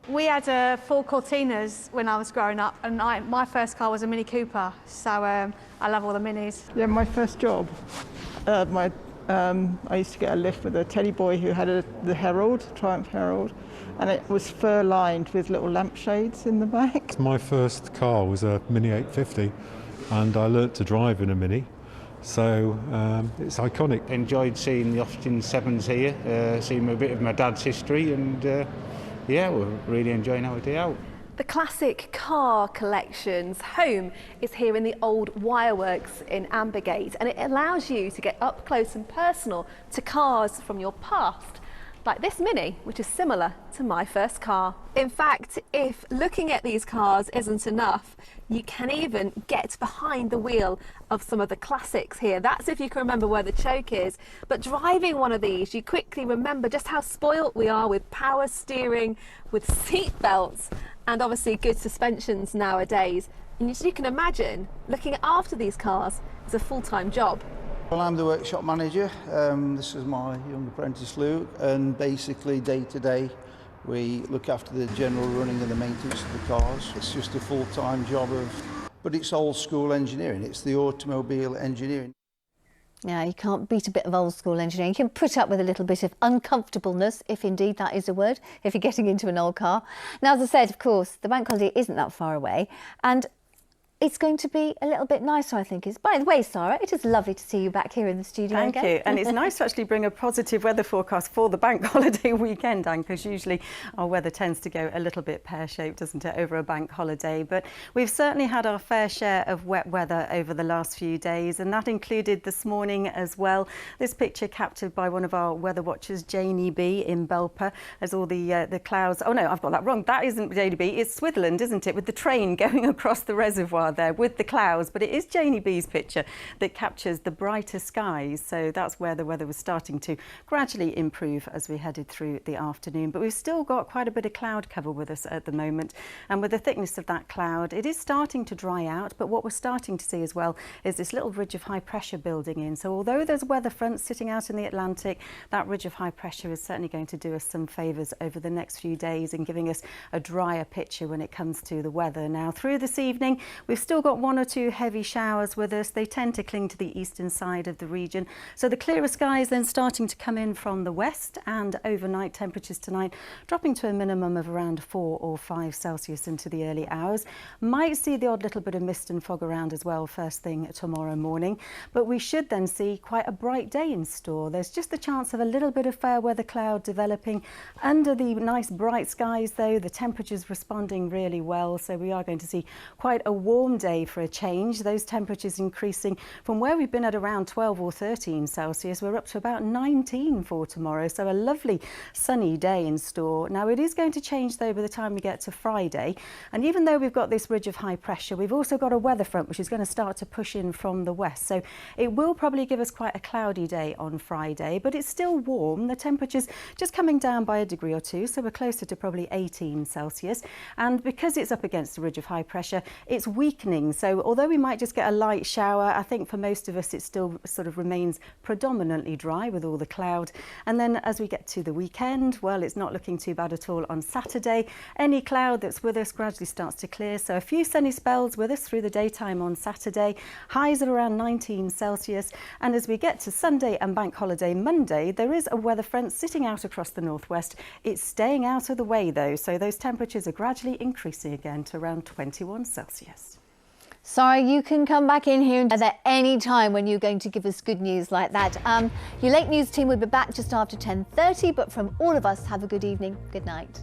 We had Ford Cortinas when I was growing up, and my first car was a Mini Cooper, so I love all the Minis. Yeah, my first job, I used to get a lift with a teddy boy who had the Herald, Triumph Herald, and it was fur-lined with little lampshades in the back. My first car was a Mini 850, and I learnt to drive in a Mini, so it's iconic. Enjoyed seeing the Austin 7s here, seeing a bit of my dad's history, and yeah, we're really enjoying our day out. The classic car collection's home is here in the old Wireworks in Ambergate, and it allows you to get up close and personal to cars from your past, like this Mini, which is similar to my first car. In fact, if looking at these cars isn't enough, you can even get behind the wheel of some of the classics here. That's if you can remember where the choke is. But driving one of these, you quickly remember just how spoilt we are with power steering, with seat belts, and obviously good suspensions nowadays. And as you can imagine, looking after these cars is a full-time job. Well, I'm the workshop manager. This is my young apprentice Luke, and basically day to day we look after the general running and the maintenance of the cars. It's just a full-time job but it's old school engineering. It's the automobile engineering. Yeah, you can't beat a bit of old school engineering. You can put up with a little bit of uncomfortableness, if indeed that is a word, if you're getting into an old car. Now, as I said, of course, the bank holiday isn't that far away, and it's going to be a little bit nicer, I think. By the way, Sara, it is lovely to see you back here in the studio again. Thank you. And it's nice to actually bring a positive weather forecast for the bank holiday weekend, Anne, because usually our weather tends to go a little bit pear-shaped, doesn't it, over a bank holiday. But we've certainly had our fair share of wet weather over the last few days, and that included this morning as well. This picture captured by one of our weather watchers, Janie B in Belper, as all the clouds... Oh, no, I've got that wrong. That isn't Janie B. It's Switherland, isn't it, with the train going across the reservoir there with the clouds, but it is Janie B's picture that captures the brighter skies, so that's where the weather was starting to gradually improve as we headed through the afternoon. But we've still got quite a bit of cloud cover with us at the moment, and with the thickness of that cloud it is starting to dry out. But what we're starting to see as well is this little ridge of high pressure building in, so although there's weather fronts sitting out in the Atlantic, that ridge of high pressure is certainly going to do us some favours over the next few days and giving us a drier picture when it comes to the weather. Now, through this evening we've still got one or two heavy showers with us. They tend to cling to the eastern side of the region. So the clearer skies then starting to come in from the west, and overnight temperatures tonight dropping to a minimum of around 4 or 5 Celsius into the early hours. Might see the odd little bit of mist and fog around as well first thing tomorrow morning. But we should then see quite a bright day in store. There's just the chance of a little bit of fair weather cloud developing under the nice bright skies though. The temperatures responding really well, so we are going to see quite a warm day for a change. Those temperatures increasing from where we've been at around 12 or 13 Celsius. We're up to about 19 for tomorrow, so a lovely sunny day in store. Now, it is going to change though by the time we get to Friday, and even though we've got this ridge of high pressure, we've also got a weather front which is going to start to push in from the west, so it will probably give us quite a cloudy day on Friday, but it's still warm. The temperatures just coming down by a degree or two, so we're closer to probably 18 Celsius, and because it's up against the ridge of high pressure, it's weakening. So although we might just get a light shower, I think for most of us it still sort of remains predominantly dry with all the cloud. And then as we get to the weekend, well, it's not looking too bad at all on Saturday. Any cloud that's with us gradually starts to clear, so a few sunny spells with us through the daytime on Saturday. Highs at around 19 Celsius, and as we get to Sunday and bank holiday Monday, there is a weather front sitting out across the northwest. It's staying out of the way though, so those temperatures are gradually increasing again to around 21 Celsius. Sara, you can come back in here at any time when you're going to give us good news like that. Your late news team will be back just after 10:30, but from all of us, have a good evening. Good night.